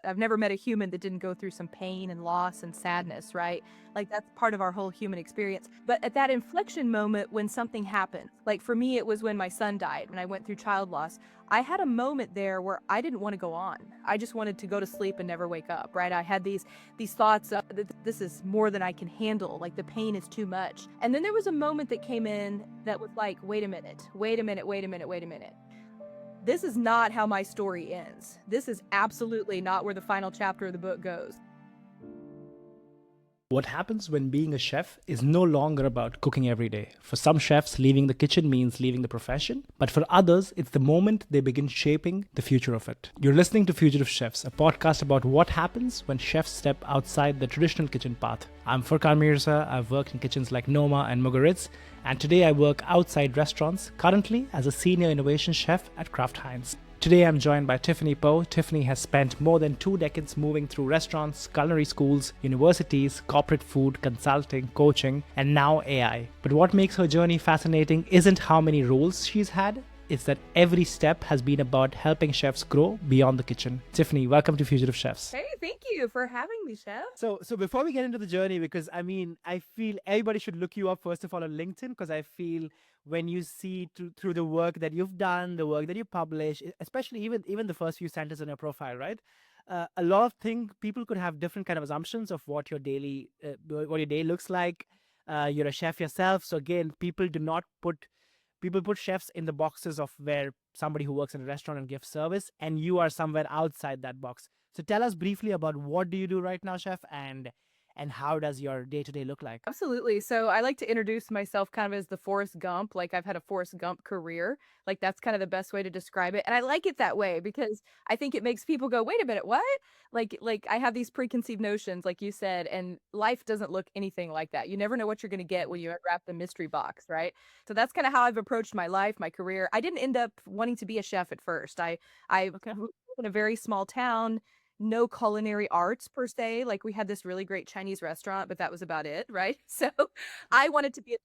I've never met a human that didn't go through some pain and loss and sadness, right? Like that's part of our whole human experience. But at that inflection moment when something happened, like for me, it was when my son died, when I went through child loss. I had a moment there where I didn't want to go on. I just wanted to go to sleep and never wake up, right? I had these thoughts of this is more than I can handle, like the pain is too much. And then there was a moment that came in that was like, wait a minute, wait a minute, wait a minute, wait a minute. This is not how my story ends. This is absolutely not where the final chapter of the book goes. What happens when being a chef is no longer about cooking every day. For some chefs, leaving the kitchen means leaving the profession, but for others, it's the moment they begin shaping the future of it. You're listening to Fugitive Chefs, a podcast about what happens when chefs step outside the traditional kitchen path. I'm Furqan Mirza. I've worked in kitchens like Noma and Mugaritz, and today I work outside restaurants, currently as a senior innovation chef at Kraft Heinz. Today I'm joined by Tiffany Poe. Tiffany has spent more than 2 decades moving through restaurants, culinary schools, universities, corporate food, consulting, coaching, and now AI. But what makes her journey fascinating isn't how many roles she's had, it's that every step has been about helping chefs grow beyond the kitchen. Tiffany, welcome to Fugitive Chefs. Hey, thank you for having me, Chef. So before we get into the journey, because I feel everybody should look you up first of all on LinkedIn, because I feel when you see through the work that you've done, the work that you publish, especially even the first few sentences in your profile, right? A lot of things people could have different kind of assumptions of what what your day looks like. You're a chef yourself, so again, people put chefs in the boxes of where somebody who works in a restaurant and gives service, and you are somewhere outside that box. So tell us briefly about what do you do right now, chef, and how does your day to day look like? Absolutely. So I like to introduce myself kind of as the Forrest Gump. Like I've had a Forrest Gump career. Like that's kind of the best way to describe it. And I like it that way because I think it makes people go, wait a minute, what? Like I have these preconceived notions, like you said, and life doesn't look anything like that. You never know what you're going to get when you unwrap the mystery box, right? So that's kind of how I've approached my life, my career. I didn't end up wanting to be a chef at first. I Okay. grew up in a very small town, no culinary arts per se. Like we had this really great Chinese restaurant, but that was about it, right? So I wanted to be a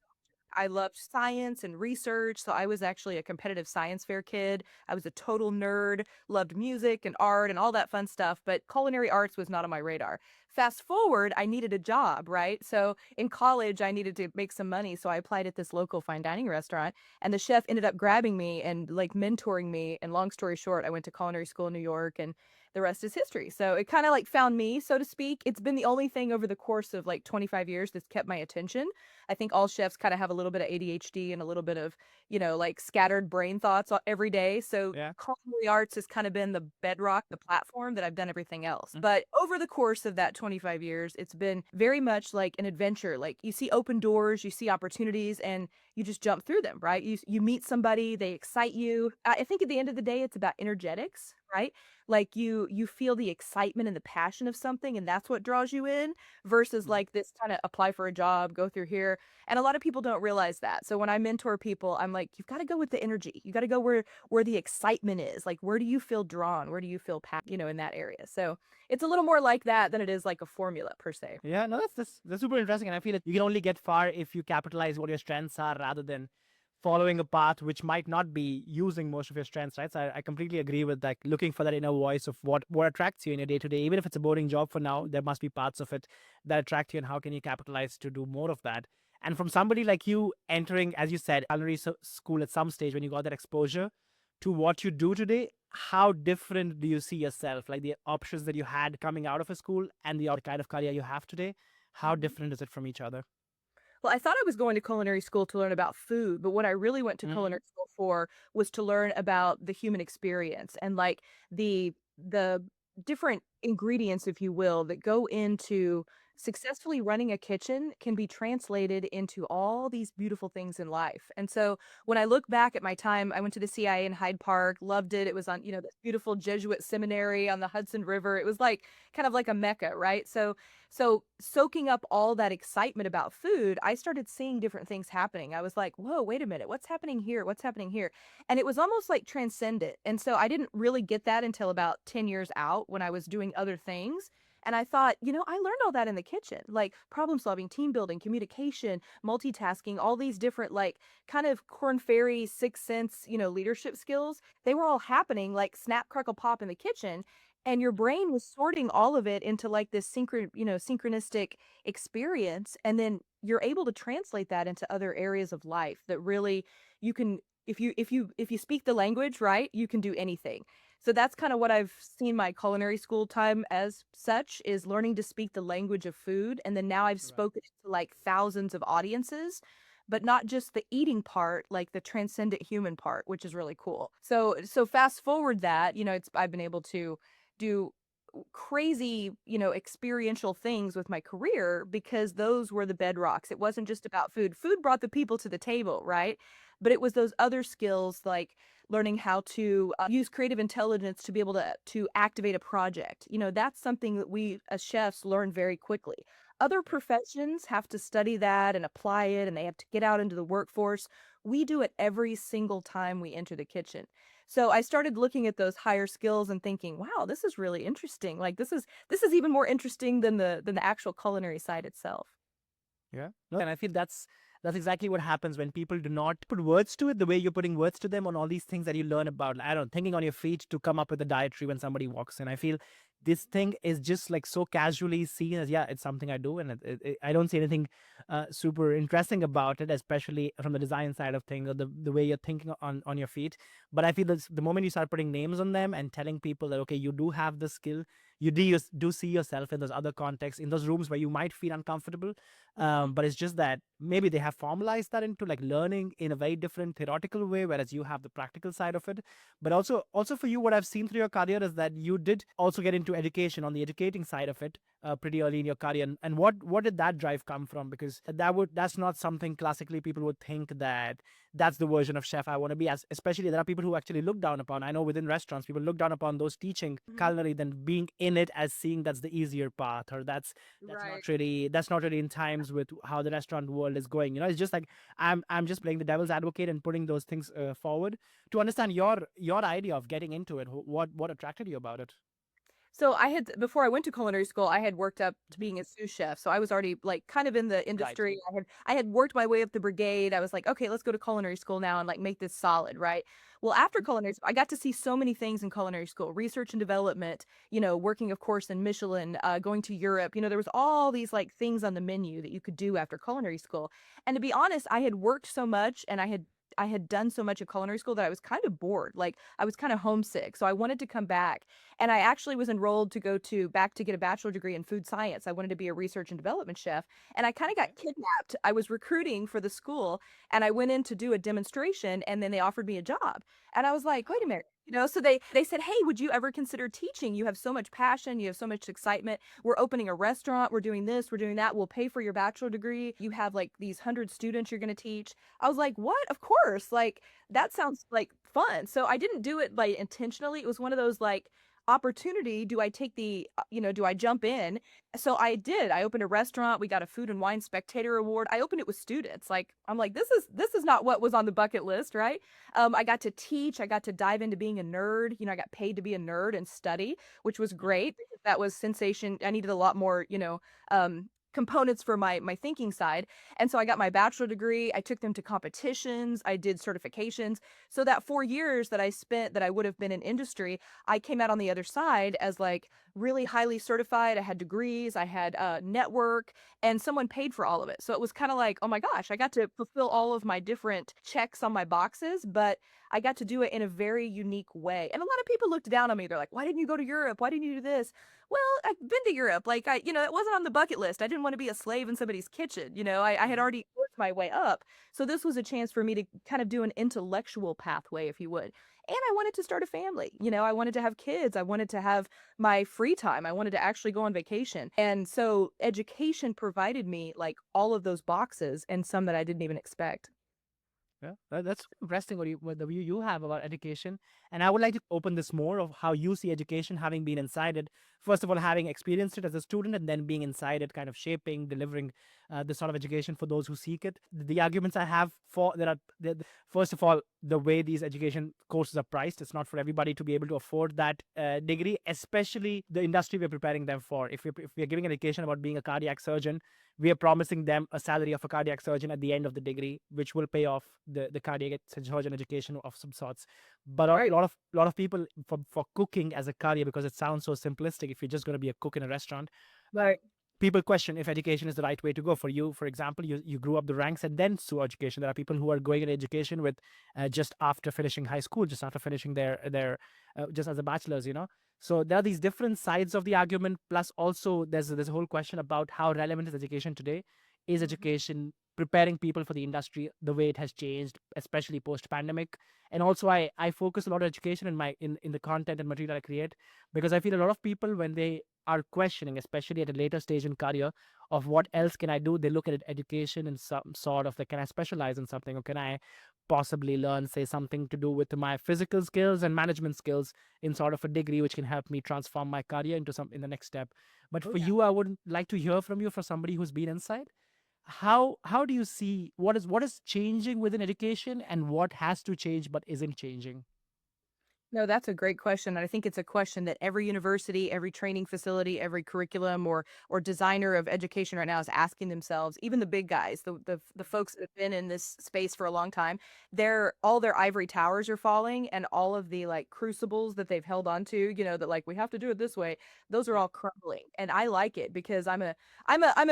I loved science and research, so I was actually a competitive science fair kid. I was a total nerd, loved music and art and all that fun stuff, but culinary arts was not on my radar. Fast forward, I needed a job, right? So in college, I needed to make some money, so I applied at this local fine dining restaurant, and the chef ended up grabbing me and like mentoring me. And long story short, I went to culinary school in New York, and the rest is history. So it kind of like found me, so to speak. It's been the only thing over the course of like 25 years that's kept my attention. I think all chefs kind of have a little bit of ADHD and a little bit of, like scattered brain thoughts every day. So Yeah. culinary arts has kind of been the bedrock, the platform that I've done everything else. Mm. But over the course of that 25 years, it's been very much like an adventure. Like you see open doors, you see opportunities, and you just jump through them, right? You meet somebody, they excite you. I think at the end of the day, it's about energetics, right? Like you feel the excitement and the passion of something, and that's what draws you in versus Mhm. like this kind of apply for a job, go through here. And a lot of people don't realize that. So when I mentor people, I'm like, you've got to go with the energy. You got to go where the excitement is. Like where do you feel drawn? Where do you feel in that area? So it's a little more like that than it is like a formula per se. Yeah, no, that's super interesting, and I feel that you can only get far if you capitalize what your strengths are rather than following a path which might not be using most of your strengths, right? So I completely agree with like looking for that inner voice of what attracts you in your day to day. Even if it's a boring job for now, there must be parts of it that attract you, and how can you capitalize to do more of that? And from somebody like you entering, as you said, culinary school at some stage when you got that exposure to what you do today, how different do you see yourself? Like the options that you had coming out of a school and the kind of career you have today, how Mhm. different is it from each other? Well, I thought I was going to culinary school to learn about food, but what I really went to Mm-hmm. culinary school for was to learn about the human experience and like the different ingredients, if you will, that go into successfully running a kitchen can be translated into all these beautiful things in life. And so when I look back at my time, I went to the CIA in Hyde Park, loved it. It was on, this beautiful Jesuit seminary on the Hudson River. It was like kind of like a mecca, right? So soaking up all that excitement about food, I started seeing different things happening. I was like, whoa, wait a minute, what's happening here? What's happening here? And it was almost like transcendent. And so I didn't really get that until about 10 years out when I was doing other things. And I thought, I learned all that in the kitchen, like problem solving, team building, communication, multitasking, all these different, like kind of corn fairy, sixth sense, leadership skills. They were all happening like snap, crackle, pop in the kitchen. and your brain was sorting all of it into like this synchronistic experience, and then you're able to translate that into other areas of life that really you can, if you speak the language right, you can do anything. So that's kind of what I've seen my culinary school time as such, is learning to speak the language of food, and then now I've Right. spoken it to like thousands of audiences, but not just the eating part, like the transcendent human part, which is really cool. So fast forward that, it's I've been able to do crazy, experiential things with my career because those were the bedrocks. It wasn't just about food. Food brought the people to the table, right? But it was those other skills like learning how to use creative intelligence to be able to activate a project. That's something that we as chefs learn very quickly. Other professions have to study that and apply it, and they have to get out into the workforce. We do it every single time we enter the kitchen. So I started looking at those higher skills and thinking, wow, this is really interesting. Like this is even more interesting than the actual culinary side itself. Yeah. No, and I feel that's exactly what happens when people do not put words to it the way you're putting words to them on all these things that you learn about. I don't know, thinking on your feet to come up with a dietary when somebody walks in. I feel this thing is just like so casually seen as, yeah, it's something I do, and I don't see anything super interesting about it, especially from the design side of things or the way you're thinking on your feet. But I feel that the moment you start putting names on them and telling people that, okay, you do have the skill, you do see yourself in those other contexts, in those rooms where you might feel uncomfortable, but it's just that maybe they have formalized that into like learning in a very different theoretical way, whereas you have the practical side of it. But also for you, what I've seen through your career is that you did also get into education on the educating side of it pretty early in your career. And what did that drive come from? Because that's not something classically people would think that that's the version of chef I want to be. As especially there are people who actually look down upon. I know within restaurants, people look down upon those teaching Mhm. culinary than being in it as seeing that's the easier path, or Right. that's not really in times with how the restaurant world is going. It's just like I'm just playing the devil's advocate and putting those things forward to understand your idea of getting into it. What attracted you about it? So I had, before I went to culinary school, I had worked up to being a sous chef. So I was already like kind of in the Right. industry. I had worked my way up the brigade. I was like, okay, let's go to culinary school now and like make this solid, right? Well, after culinary school, I got to see so many things in culinary school, research and development, working of course in Michelin, going to Europe. There was all these like things on the menu that you could do after culinary school. And to be honest, I had worked so much and I had done so much at culinary school that I was kind of bored. Like I was kind of homesick. So I wanted to come back. And I actually was enrolled to go to back to get a bachelor degree in food science. I wanted to be a research and development chef. And I kind of Okay. got kidnapped. I was recruiting for the school and I went in to do a demonstration and then they offered me a job. And I was like, wait a minute. So they said, "Hey, would you ever consider teaching? You have so much passion, you have so much excitement. We're opening a restaurant, we're doing this, we're doing that. We'll pay for your bachelor degree. You have like these 100 students you're going to teach." I was like, "What? Of course." Like that sounds like fun. So I didn't do it like intentionally. It was one of those like opportunity, do I take do I jump in? So I did. I opened a restaurant. We got a food and wine spectator award. I opened it with students. Like I'm like, this is not what was on the bucket list, right? I got to teach. I got to dive into being a nerd. I got paid to be a nerd and study, which was great because that was sensation. I needed a lot more, components for my thinking side. And so I got my bachelor degree. I took them to competitions. I did certifications. So that 4 years that I spent that I would have been in industry, I came out on the other side as like really highly certified. I had degrees, I had network, and someone paid for all of it. So it was kind of like, oh my gosh, I got to fulfill all of my different checks on my boxes, but I got to do it in a very unique way. And a lot of people looked down on me. They're like, why didn't you go to Europe? Why didn't you do this? Well, I've been to Europe. Like it wasn't on the bucket list. I didn't want to be a slave in somebody's kitchen. I had already worked my way up. So this was a chance for me to kind of do an intellectual pathway, if you would. And I wanted to start a family. I wanted to have kids. I wanted to have my free time. I wanted to actually go on vacation. And so education provided me like all of those boxes and some that I didn't even expect. Yeah, that's interesting what the view you have about education. And I would like to open this more of how you see education, having been inside it. First of all, having experienced it as a student, and then being inside it, kind of shaping, delivering this sort of education for those who seek it. The arguments I have for that are first of all, the way these education courses are priced. It's not for everybody to be able to afford that degree, especially the industry we're preparing them for. If we're giving an education about being a cardiac surgeon, we are promising them a salary of a cardiac surgeon at the end of the degree, which will pay off the cardiac surgeon education of some sorts. But a Right. lot of people for cooking as a career, because it sounds so simplistic, if you're just going to be a cook in a restaurant, Right. people question if education is the right way to go. For you, for example, you grew up the ranks and then through education. There are people who are going in education with just after finishing high school, just after finishing their just as a bachelor's, you know. So there are these different sides of the argument. Plus, also there's a whole question about how relevant is education today. Is Mhm. education preparing people for the industry the way it has changed, especially post pandemic? And also, I focus a lot on education in in the content and material I create, because I feel a lot of people, when they are questioning, especially at a later stage in career, of what else can I do, they look at education in some sort of like, can I specialize in something, or can I possibly learn, say, something to do with my physical skills and management skills in sort of a degree which can help me transform my career into some in the next step. But Oh, for yeah. you, I would like to hear from you, for somebody who's been inside, how do you see what is changing within education, and what has to change but isn't changing? No, that's a great question. And I think it's a question that every university, every training facility, every curriculum or designer of education right now is asking themselves. Even the big guys, the folks that have been in this space for a long time, they're all their ivory towers are falling, and all of the like crucibles that they've held on to, that like we have to do it this way, those are Yeah. all crumbling. And I like it because I'm a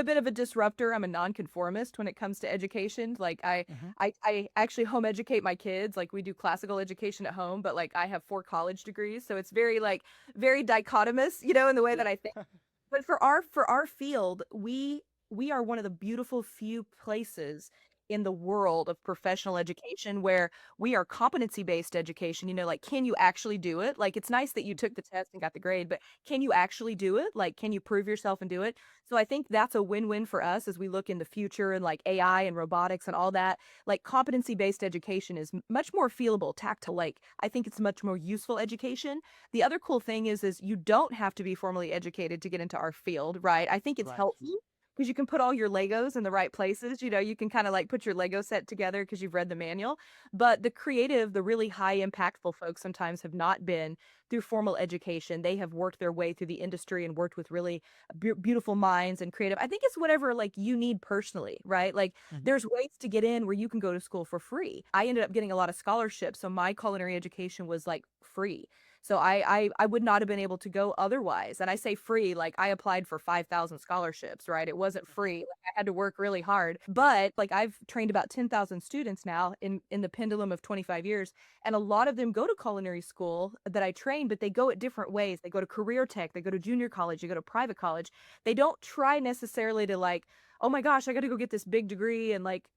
bit of a disruptor. I'm a nonconformist when it comes to education. Like Hmm. I actually home educate my kids. Like we do classical education at home, but like I have 4 college degrees, so it's very like very dichotomous, in the way Yeah. that I think. But for our field, we are one of the beautiful few places in the world of professional education where we are competency-based education. Like, can you actually do it? Like, it's nice that you took the test and got the grade, but can you actually do it? Like, can you prove yourself and do it? So I think that's a win-win for us as we look in the future and like AI and robotics and all that. Like, competency-based education is much more feelable, tactile. Like, I think it's much more useful education. The other cool thing is you don't have to be formally educated to get into our field, right? I think it's Right. helpful because you can put all your Legos in the right places. You can kind of like put your Lego set together because you've read the manual. But the creative, the really high impactful folks sometimes have not been through formal education. They have worked their way through the industry and worked with really beautiful minds and creative. I think it's whatever like you need personally, right? Like Hmm. there's ways to get in where you can go to school for free. I ended up getting a lot of scholarships, so my culinary education was like free. So I would not have been able to go otherwise. And I say free, like I applied for 5,000 scholarships, right? It wasn't free. Like, I had to work really hard. But like I've trained about 10,000 students now in the pendulum of 25 years, and a lot of them go to culinary school that I train, but they go at different ways. They go to career tech, they go to junior college, they go to private college. They don't try necessarily to like, oh my gosh, I got to go get this big degree and like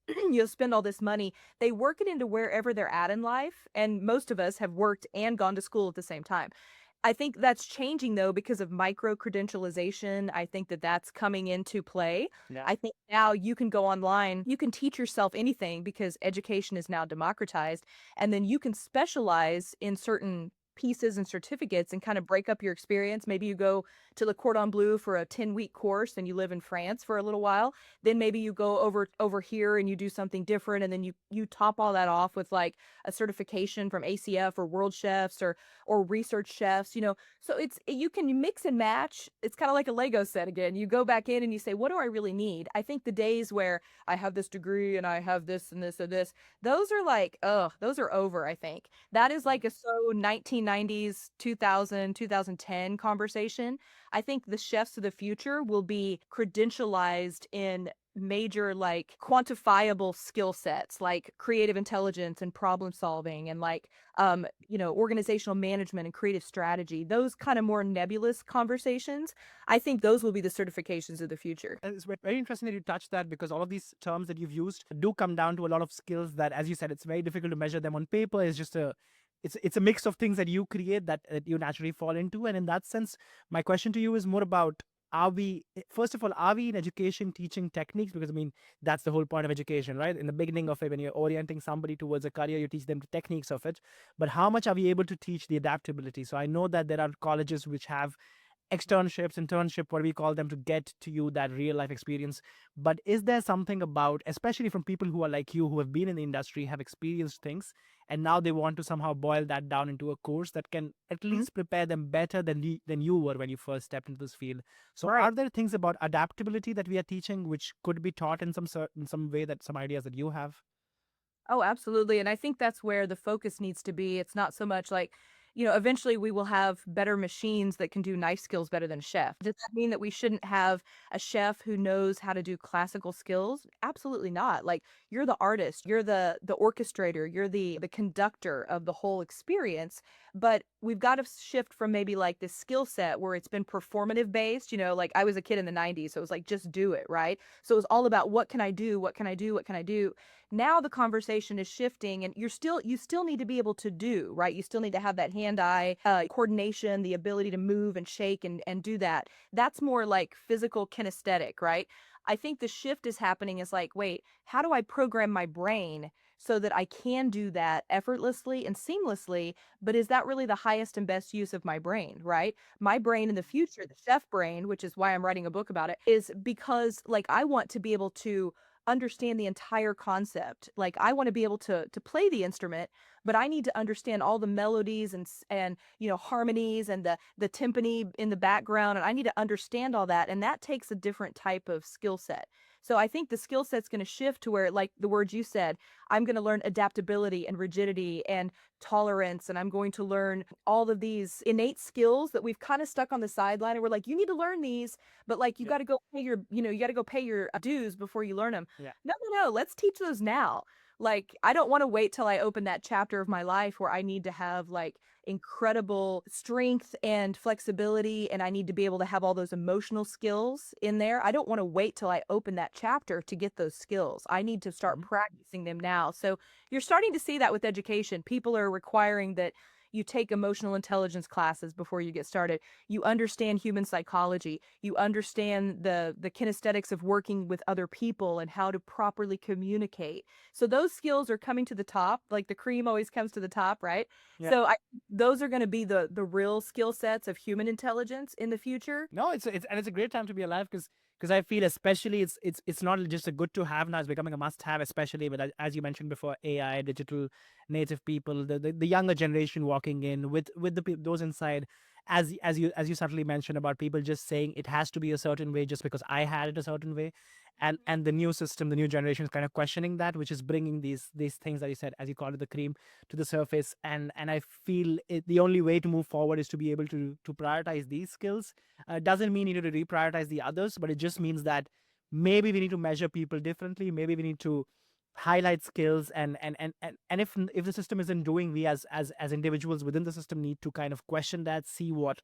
spend all this money. They work it into wherever they're at in life, and most of us have worked and gone to school at the same time. I think that's changing though because of micro-credentialization. I think that that's coming into play. Yeah. I think now you can go online, you can teach yourself anything because education is now democratized, and then you can specialize in certain pieces and certificates and kind of break up your experience. Maybe you go to Le Cordon Bleu for a 10-week course and you live in France for a little while. Then maybe you go over here and you do something different, and then you top all that off with like a certification from ACF or World Chefs or research chefs. So you can mix and match. It's kind of like a Lego set again. You go back in and you say, what do I really need? I think the days where I have this degree and I have this and this and this, those are like, oh, those are over, I think. That is like a so 1990s, 2000, 2010 conversation. I think the chefs of the future will be credentialized in major like quantifiable skill sets like creative intelligence and problem solving and like organizational management and creative strategy, those kind of more nebulous conversations. I think those will be the certifications of the future. And it's very interesting that you touched that, because all of these terms that you've used do come down to a lot of skills that, as you said, it's very difficult to measure them on paper. It's just it's a mix of things that you create that you naturally fall into. And in that sense, my question to you is more about, are we, first of all, are we in education teaching techniques? Because I mean, that's the whole point of education, right? In the beginning of it, when you're orienting somebody towards a career, you teach them the techniques of it. But how much are we able to teach the adaptability? So I know that there are colleges which have externships, internship, what we call them, to get to you that real life experience. But is there something about, especially from people who are like you, who have been in the industry, have experienced things, and now they want to somehow boil that down into a course that can at Mhm. least prepare them better than you were when you first stepped into this field? So, Right. are there things about adaptability that we are teaching which could be taught in some way, that some ideas that you have? Oh, absolutely. And I think that's where the focus needs to be. It's not so much like, eventually we will have better machines that can do knife skills better than a chef. Does that mean that we shouldn't have a chef who knows how to do classical skills? Absolutely not. Like you're the artist, you're the orchestrator, you're the conductor of the whole experience. But we've got to shift from maybe like this skill set where it's been performative based, like I was a kid in the 90s, so it was like just do it, right? So it was all about what can I do? What can I do? What can I do? Now the conversation is shifting and you still need to be able to do, right? You still need to have that hand-eye coordination, the ability to move and shake and do that. That's more like physical kinesthetic, right? I think the shift is happening is like, wait, how do I program my brain so that I can do that effortlessly and seamlessly? But is that really the highest and best use of my brain, right? My brain in the future, the chef brain, which is why I'm writing a book about it, is because like I want to be able to understand the entire concept. Like I want to be able to play the instrument, but I need to understand all the melodies and harmonies and the timpani in the background, and I need to understand all that, and that takes a different type of skill set. So I think the skill set's going to shift to where, like the words you said, I'm going to learn adaptability and rigidity and tolerance, and I'm going to learn all of these innate skills that we've kind of stuck on the sideline, and we're like, you need to learn these, but like you Yeah, got to go pay you got to go pay your dues before you learn them. yeah. No, no, no. Let's teach those now. Like, I don't want to wait till I open that chapter of my life where I need to have like incredible strength and flexibility, and I need to be able to have all those emotional skills in there. I don't want to wait till I open that chapter to get those skills. I need to start Mhm. practicing them now. So you're starting to see that with education. People are requiring that you take emotional intelligence classes before you get started. You understand human psychology. You understand the kinesthetics of working with other people and how to properly communicate. So those skills are coming to the top. Like the cream always comes to the top, right? Yeah. So those are going to be the real skill sets of human intelligence in the future. No, it's a great time to be alive, because I feel, especially, it's not just a good to have now, it's becoming a must have, especially with, as you mentioned before, AI, digital native people, the younger generation walking in with those inside, as you subtly mentioned about people just saying it has to be a certain way just because I had it a certain way, and the new system, the new generation is kind of questioning that, which is bringing these things that you said, as you call it, the cream, to the surface. And I feel the only way to move forward is to be able to prioritize these skills. Doesn't mean you need to reprioritize the others, but it just means that maybe we need to measure people differently. Maybe we need to highlight skills, and if the system isn't doing, we as individuals within the system need to kind of question that, see what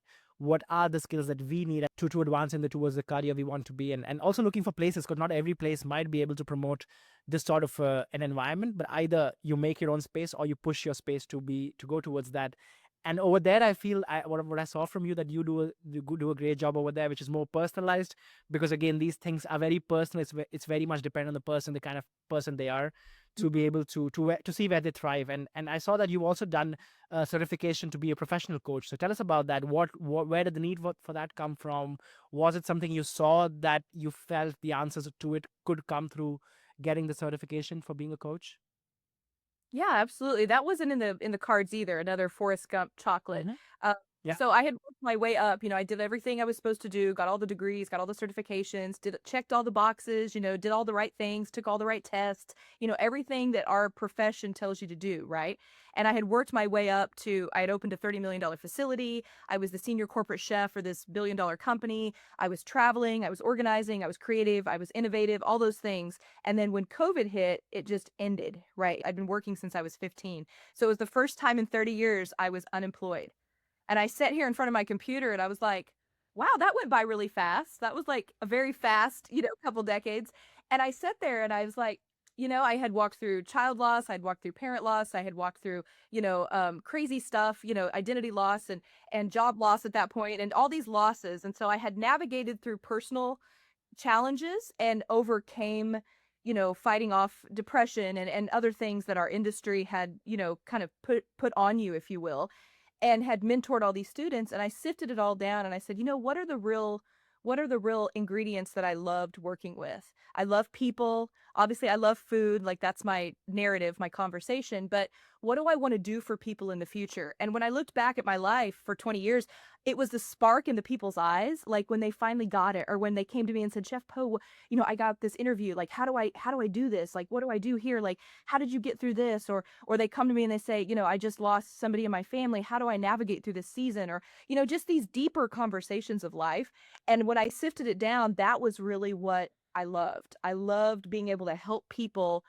are the skills that we need to advance in the towards the career we want to be in. And also looking for places, because not every place might be able to promote this sort of an environment, but either you make your own space or you push your space to go towards that. And over there, I feel, what I saw from you, that you do a great job over there, which is more personalized, because again, these things are very personal. It's very much dependent on the person, the kind of person they are, to be able to see where they thrive. And I saw that you've also done certification to be a professional coach. So tell us about that. What where did the need for that come from? Was it something you saw that you felt the answers to it could come through getting the certification for being a coach? Yeah, absolutely. That wasn't in the cards either. Another Forrest Gump chocolate. Hmm. Uh, Yeah. so I had worked my way up. I did everything I was supposed to do, got all the degrees, got all the certifications, checked all the boxes, did all the right things, took all the right tests, everything that our profession tells you to do, right? And I had worked my way up to, I had opened a $30 million facility. I was the senior corporate chef for this $1 billion company. I was traveling, I was organizing, I was creative, I was innovative, all those things. And then when COVID hit, it just ended, right? I'd been working since I was 15. So it was the first time in 30 years I was unemployed. And I sat here in front of my computer and I was like, wow, that went by really fast. That was like a very fast, couple decades. And I sat there and I was like, I had walked through child loss, I'd walked through parent loss, I had walked through, crazy stuff, identity loss and job loss at that point and all these losses. And so I had navigated through personal challenges and overcame, fighting off depression and other things that our industry had, kind of put on you, if you will. and had mentored all these students, and I sifted it all down and I said, what are the real ingredients that I loved working with? I love people. Obviously, I love food. Like that's my narrative, my conversation. But what do I want to do for people in the future? And when I looked back at my life for 20 years, it was the spark in the people's eyes, like when they finally got it, or when they came to me and said, Chef Poe, I got this interview. Like, how do I do this? Like, what do I do here? Like, how did you get through this? Or they come to me and they say, I just lost somebody in my family. How do I navigate through this season? Or, just these deeper conversations of life. And when I sifted it down, that was really what I loved. I loved being able to help people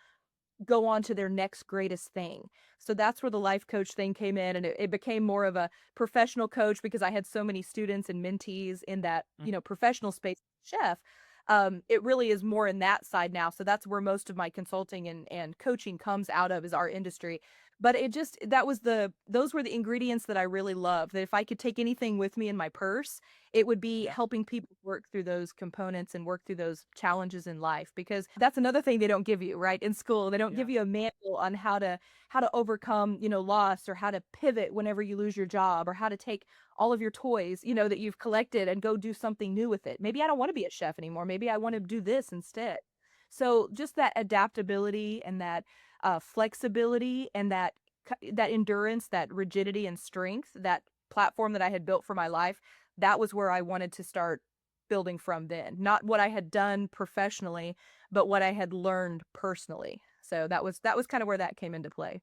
go on to their next greatest thing. So that's where the life coach thing came in, and it became more of a professional coach because I had so many students and mentees in that, professional space chef. It really is more in that side now. So that's where most of my consulting and coaching comes out of, is our industry. But those were the ingredients that I really love. That if I could take anything with me in my purse, it would be Yeah. helping people work through those components and work through those challenges in life, because that's another thing they don't give you, right? In school, they don't Yeah. give you a manual on how to overcome, loss, or how to pivot whenever you lose your job, or how to take all of your toys, that you've collected and go do something new with it. Maybe I don't want to be a chef anymore. Maybe I want to do this instead. So just that adaptability and that flexibility and that endurance, that rigidity and strength, that platform that I had built for my life, that was where I wanted to start building from then. Not what I had done professionally, but what I had learned personally. So that was kind of where that came into play.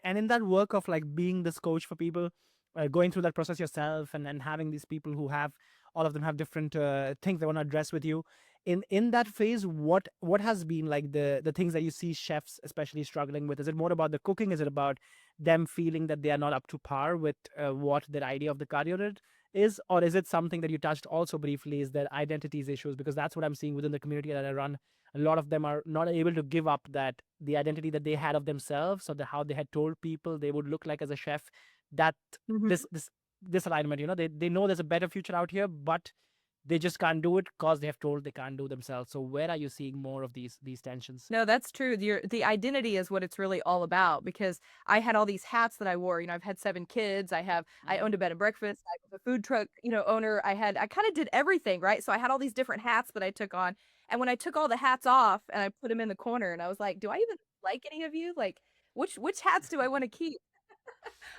And in that work of like being this coach for people, going through that process yourself, and having these people who have, all of them have different things they want to address with you, in that phase, what has been like the things that you see chefs especially struggling with? Is it more about the cooking? Is it about them feeling that they are not up to par with what their idea of the cardio is? Or is it something that you touched also briefly, is their identities issues? Because that's what I'm seeing within the community that I run. A lot of them are not able to give up that the identity that they had of themselves, or how they had told people they would look like as a chef. That Mhm. this alignment, they know there's a better future out here, but they just can't do it because they have told they can't do themselves. So where are you seeing more of these tensions? No, that's true. The identity is what it's really all about, because I had all these hats that I wore. I've had 7 kids. I Mm-hmm. owned a bed and breakfast. I was a food truck, owner. I kind of did everything, right? So I had all these different hats that I took on. And when I took all the hats off and I put them in the corner, and I was like, do I even like any of you? Like, which hats do I want to keep?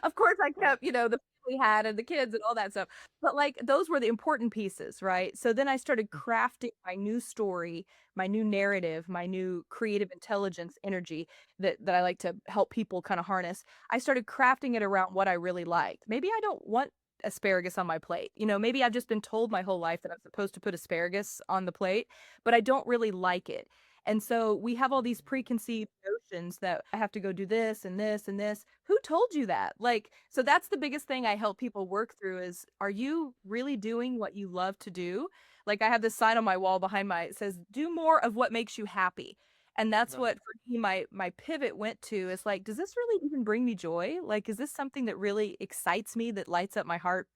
Of course, I Yeah. kept, the family hat and the kids and all that stuff. But like those were the important pieces, right? So then I started crafting my new story, my new narrative, my new creative intelligence energy that I like to help people kind of harness. I started crafting it around what I really liked. Maybe I don't want asparagus on my plate. Maybe I've just been told my whole life that I'm supposed to put asparagus on the plate, but I don't really like it. And so we have all these preconceived notions that I have to go do this and this and this. Who told you that? Like, so that's the biggest thing I help people work through is, are you really doing what you love to do? Like I have this sign on my wall behind it says, do more of what makes you happy. And that's Right. what for me my pivot went to, is like, does this really even bring me joy? Like, is this something that really excites me, that lights up my heart,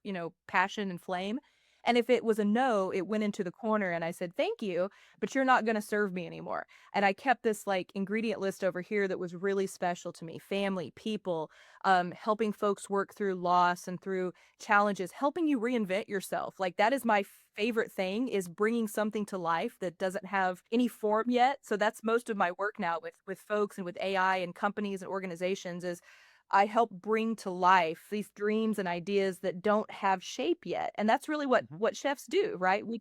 passion and flame? And if it was a no, it went into the corner and I said, thank you, but you're not going to serve me anymore. And I kept this like ingredient list over here that was really special to me: family, people, helping folks work through loss and through challenges, helping you reinvent yourself. Like that is my favorite thing, is bringing something to life that doesn't have any form yet. So that's most of my work now with folks and with AI and companies and organizations, is I help bring to life these dreams and ideas that don't have shape yet. And that's really what Mm-hmm. what chefs do, right? We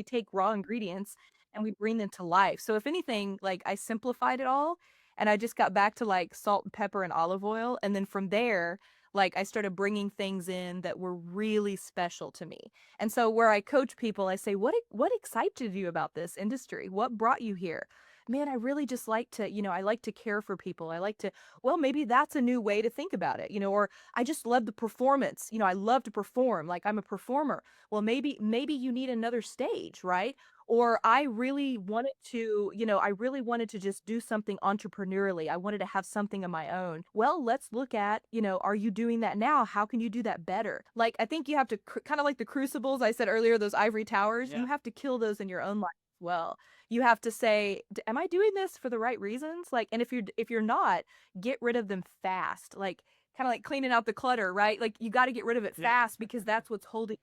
take raw ingredients and we bring them to life. So if anything, like I simplified it all and I just got back to like salt and pepper and olive oil, and then from there, like I started bringing things in that were really special to me. And so where I coach people, I say, what excited you about this industry? What brought you here? Man, I really just like to, I like to care for people. I like to, well, maybe that's a new way to think about it, or I just love the performance. I love to perform. Like I'm a performer. Well, maybe you need another stage, right? Or I really wanted to just do something entrepreneurially. I wanted to have something of my own. Well, let's look at, are you doing that now? How can you do that better? Like, I think you have to kind of like the crucibles I said earlier, those ivory towers, you Yeah. have to kill those in your own life as well. You have to say, am I doing this for the right reasons? Like, and if you're not, get rid of them fast. Like, kind of like cleaning out the clutter, right? Like you got to get rid of it Yeah. fast because that's what's holding,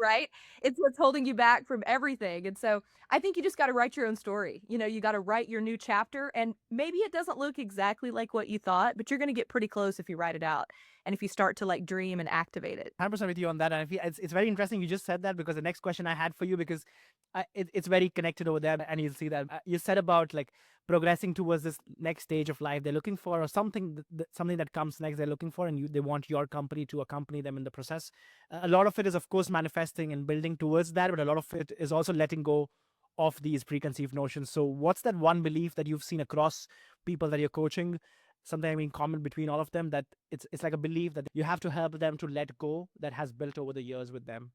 right? It's what's holding you back from everything. And so I think you just got to write your own story. You know, you got to write your new chapter, and maybe it doesn't look exactly like what you thought, but you're going to get pretty close if you write it out and if you start to like dream and activate it. 100% with you on that. And I feel it's very interesting you just said that, because the next question I had for you, because it's very connected over there, and you'll see that you said about like progressing towards this next stage of life they're looking for, or something something that comes next they're looking for, and they want your company to accompany them in the process. A lot of it is of course manifesting and building towards that, but a lot of it is also letting go of these preconceived notions. So what's that one belief that you've seen across people that you're coaching, something I mean common between all of them, that it's like a belief that you have to help them to let go, that has built over the years with them?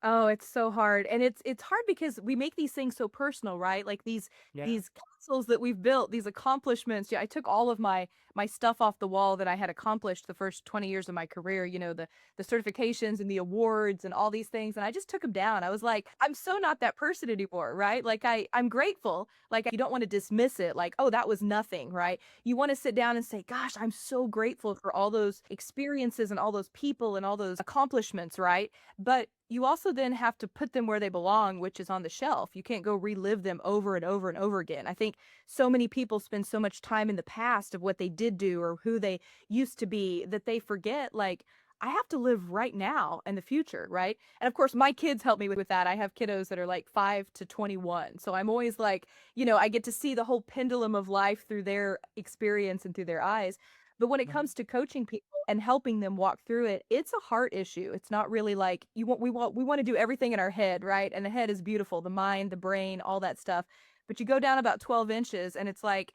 Oh, it's so hard. And it's hard because we make these things so personal, right? Like Yeah. these castles that we've built, these accomplishments. Yeah, I took all of my stuff off the wall that I had accomplished the first 20 years of my career, you know, the certifications and the awards and all these things, and I just took them down. I was like, I'm so not that person anymore, right? Like I'm grateful. Like you don't want to dismiss it like, oh, that was nothing, right? You want to sit down and say, gosh, I'm so grateful for all those experiences and all those people and all those accomplishments, right? But you also then have to put them where they belong, which is on the shelf. You can't go relive them over and over and over again. I think so many people spend so much time in the past of what they did do or who they used to be that they forget, like, I have to live right now and the future, right? And of course, my kids help me with that. I have kiddos that are like 5 to 21. So I'm always like, you know, I get to see the whole pendulum of life through their experience and through their eyes. But when it Mhm. comes to coaching people and helping them walk through it, it's a heart issue. It's not really like we want to do everything in our head, right? And the head is beautiful, the mind, the brain, all that stuff. But you go down about 12 inches and it's like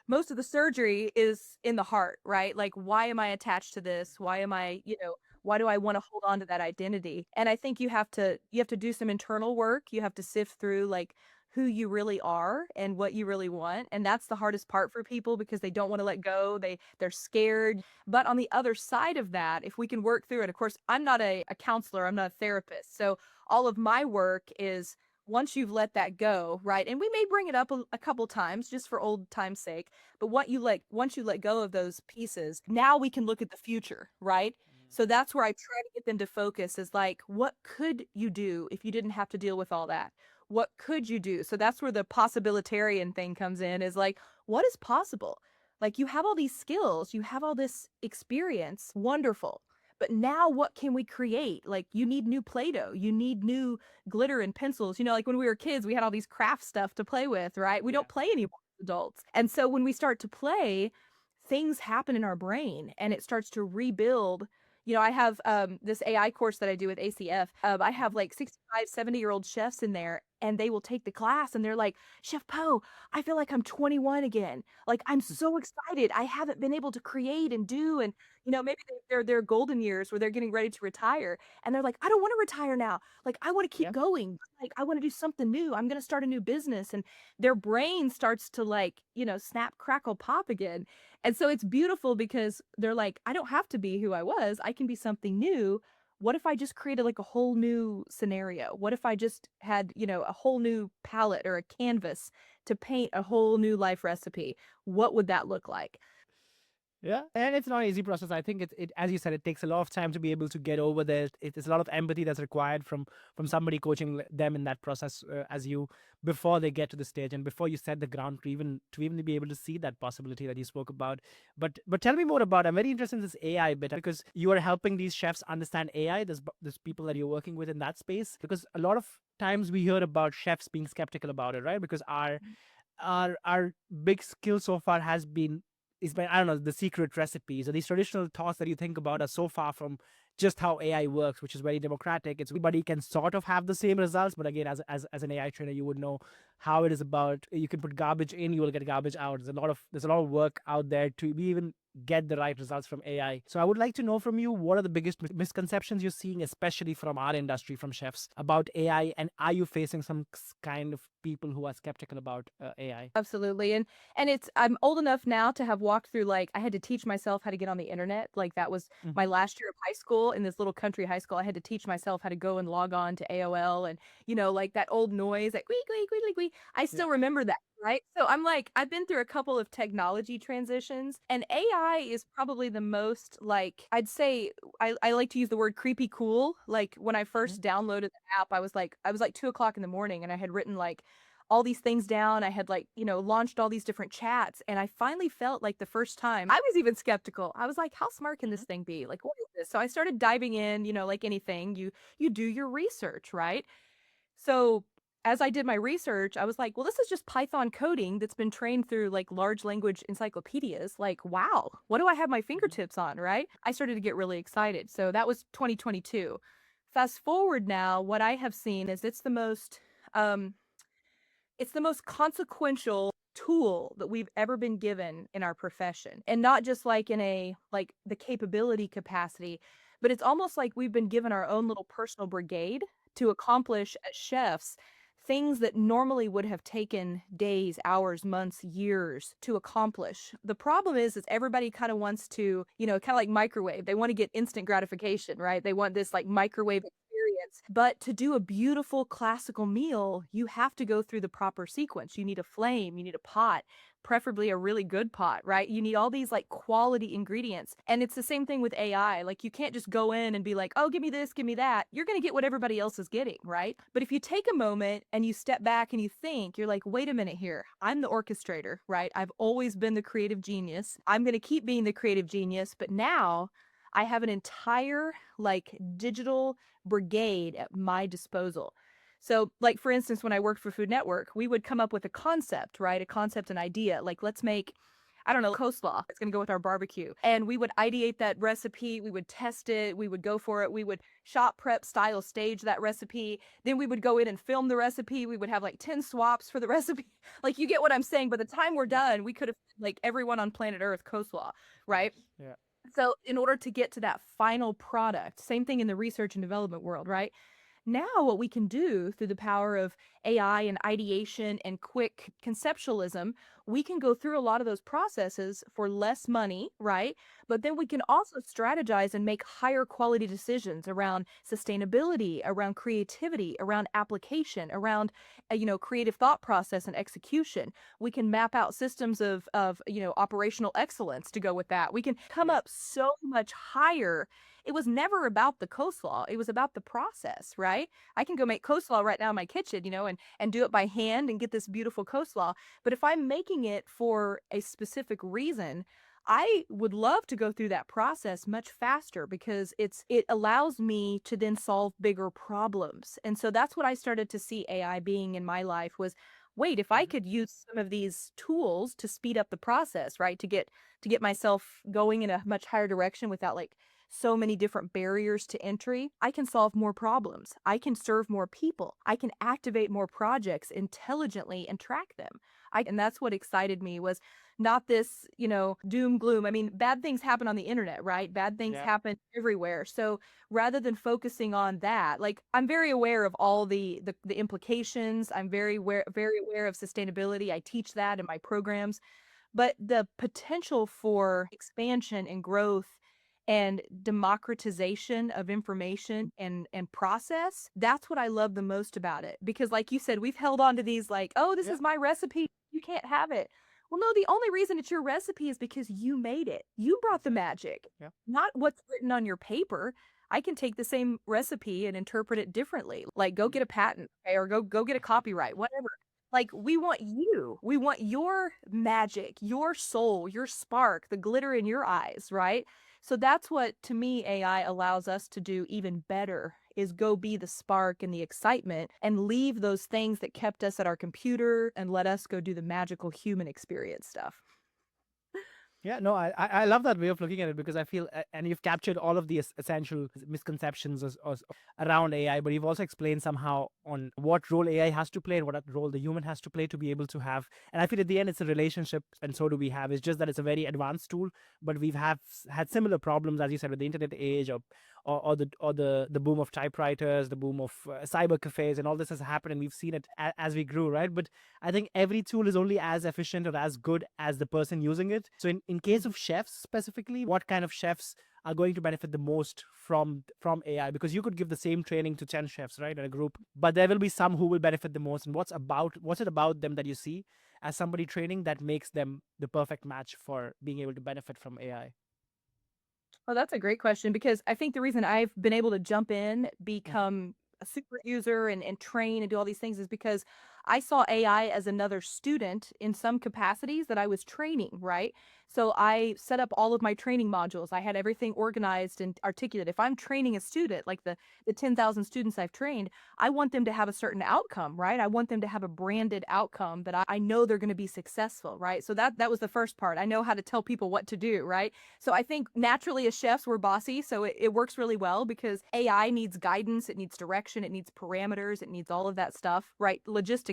most of the surgery is in the heart, right? Like why am I attached to this? Why am I, you know, why do I want to hold on to that identity? And I think you have to do some internal work. You have to sift through like who you really are and what you really want. And that's the hardest part for people because they don't want to let go. They're scared. But on the other side of that, if we can work through it, of course, I'm not a counselor, I'm not a therapist. So all of my work is once you've let that go, right? And we may bring it up a couple times just for old time's sake, but once you let go of those pieces, now we can look at the future, right? So that's where I try to get them to focus is like, what could you do if you didn't have to deal with all that? What could you do? So that's where the possibilitarian thing comes in is like, what is possible? Like you have all these skills, you have all this experience, wonderful. But now what can we create? Like you need new Play-Doh, you need new glitter and pencils. You know, like when we were kids, we had all these craft stuff to play with, right? We Yeah. don't play anymore as adults. And so when we start to play, things happen in our brain and it starts to rebuild. You know, I have this AI course that I do with ACF. I have Mhm. like 65, 70-year-old chefs in there and they will take the class and they're like, Chef Poe, I feel like I'm 21 again. Like I'm so excited. I haven't been able to create and do, and you know, maybe they're their golden years where they're getting ready to retire and they're like, I don't want to retire now. Like I want to keep Yeah. going. Like I want to do something new. I'm going to start a new business, and their brain starts to like, you know, snap, crackle, pop again. And so it's beautiful because they're like, I don't have to be who I was. I can be something new. What if I just created like a whole new scenario? What if I just had, you know, a whole new palette or a canvas to paint a whole new life recipe? What would that look like? Yeah, and it's not an easy process. I think it as you said, it takes a lot of time to be able to get over there. It's a lot of empathy that's required from somebody coaching them in that process, as you, before they get to the stage and before you set the ground to even be able to see that possibility that you spoke about. But tell me more about. I'm very interested in this AI bit because you are helping these chefs understand AI. There's people that you're working with in that space, because a lot of times we hear about chefs being skeptical about it, right? Because our big skill so far has been is by, I don't know, the secret recipes or these traditional thoughts that you think about are so far from just how AI works, which is very democratic. It's everybody can sort of have the same results, but again, as an AI trainer, you would know how it is about. You can put garbage in, you will get garbage out. There's a lot of work out there to be even get the right results from AI. So I would like to know from you, what are the biggest misconceptions you're seeing, especially from our industry, from chefs, about AI, and are you facing some kind of people who are skeptical about AI? Absolutely. And it's I'm old enough now to have walked through like I had to teach myself how to get on the internet. Like that was my Hmm. last year of high school in this little country high school. I had to teach myself how to go and log on to AOL and you know like that old noise like squeak squeak squeak squeak. I Yeah. still remember that Right? So I'm like, I've been through a couple of technology transitions, and AI is probably the most like I'd say I like to use the word creepy cool. Like when I Mhm. first downloaded the app, I was like 2 o'clock in the morning and I had written like all these things down. I had like, launched all these different chats, and I finally felt like the first time I was even skeptical. I was like, how smart can this Mhm. thing be? Like, what is this? So I started diving in, like anything, you do your research, right? So as I did my research, I was like, well, this is just Python coding that's been trained through like large language encyclopedias. Like, wow, what do I have my Mhm. fingertips on, right? I started to get really excited. So that was 2022. Fast forward now, what I have seen is um it's the most consequential tool that we've ever been given in our profession. And not just like in a like the capability capacity, but it's almost like we've been given our own little personal brigade to accomplish as chefs things that normally would have taken days, hours, months, years to accomplish. The problem is everybody kind of wants to, kind of like microwave. They want to get instant gratification, right? They want this like microwave experience. But to do a beautiful classical meal, you have to go through the proper sequence. You need a flame, you need a pot, preferably a really good pot, right? You need all these like quality ingredients. And it's the same thing with AI. Like you can't just go in and be like, oh, give me this, give me that. You're going to get what everybody else is getting, right? But if you take a moment and you step back and you think, you're like, wait a minute here. I'm the orchestrator, right? I've always been the creative genius. I'm going to keep being the creative genius, but now I have an entire like digital brigade at my disposal. So, like for instance, when I worked for Food Network, we would come up with a concept, right? A concept, an idea. Like, let's make, I don't know, coleslaw. It's going to go with our barbecue. And we would ideate that recipe. We would test it. We would go for it. We would shop prep style stage that recipe. Then we would go in and film the recipe. We would have like 10 swaps for the recipe. Like, you get what I'm saying. By the time we're Yeah. done, we could have like everyone on planet Earth coleslaw, right? Yeah. So, in order to get to that final product, same thing in the research and development world, right? Now, what we can do through the power of AI and ideation and quick conceptualism, we can go through a lot of those processes for less money, right? But then we can also strategize and make higher quality decisions around sustainability, around creativity, around application, around creative thought process and execution. We can map out systems of operational excellence to go with that. We can come Yeah. up so much higher. It was never about the coleslaw. It was about the process, right? I can go make coleslaw right now in my kitchen, and do it by hand and get this beautiful coleslaw. But if I'm making it for a specific reason, I would love to go through that process much faster because it allows me to then solve bigger problems. And so that's what I started to see AI being in my life was, wait, if I Mhm. could use some of these tools to speed up the process, right? To get myself going in a much higher direction without like so many different barriers to entry, I can solve more problems. I can serve more people. I can activate more projects intelligently and track them. And that's what excited me was not this, doom gloom. I mean, bad things happen on the internet, right? Bad things Yeah. happen everywhere. So rather than focusing on that, like I'm very aware of all the implications. I'm very aware of sustainability. I teach that in my programs, but the potential for expansion and growth and democratization of information and process, that's what I love the most about it. Because like you said, we've held on to these like, oh, this Yeah. is my recipe, you can't have it. Well, no, the only reason it's your recipe is because you made it. You brought the Exactly. magic, Yeah. not what's written on your paper. I can take the same recipe and interpret it differently. Like go Mhm. get a patent, okay, or go get a copyright, whatever. Like we want you. We want your magic, your soul, your spark, the glitter in your eyes, right? So that's what to me AI allows us to do even better is go be the spark and the excitement and leave those things that kept us at our computer and let us go do the magical human experience stuff. Yeah, no, I love that way of looking at it because I feel, and you've captured all of the essential misconceptions around AI, but you've also explained somehow on what role AI has to play and what role the human has to play to be able to have. And I feel at the end, it's a relationship, and so do we have. It's just that it's a very advanced tool, but we've had similar problems, as you said, with the internet age, or the boom of typewriters, the boom of cyber cafes, and all this has happened, and we've seen it as we grew, right? But I think every tool is only as efficient or as good as the person using it. So in case of chefs specifically, what kind of chefs are going to benefit the most from AI? Because you could give the same training to 10 chefs, right, in a group, but there will be some who will benefit the most. And what's it about them that you see as somebody training that makes them the perfect match for being able to benefit from AI? Well, that's a great question because I think the reason I've been able to jump in, Mhm. become a super user and train and do all these things is because I saw AI as another student in some capacities that I was training, right? So I set up all of my training modules. I had everything organized and articulated. If I'm training a student, like the 10,000 students I've trained, I want them to have a certain outcome, right? I want them to have a branded outcome that I know they're going to be successful, right? So that was the first part. I know how to tell people what to do, right? So I think naturally as chefs, we're bossy. So it works really well because AI needs guidance, it needs direction, it needs parameters, it needs all of that stuff, right? Logistically.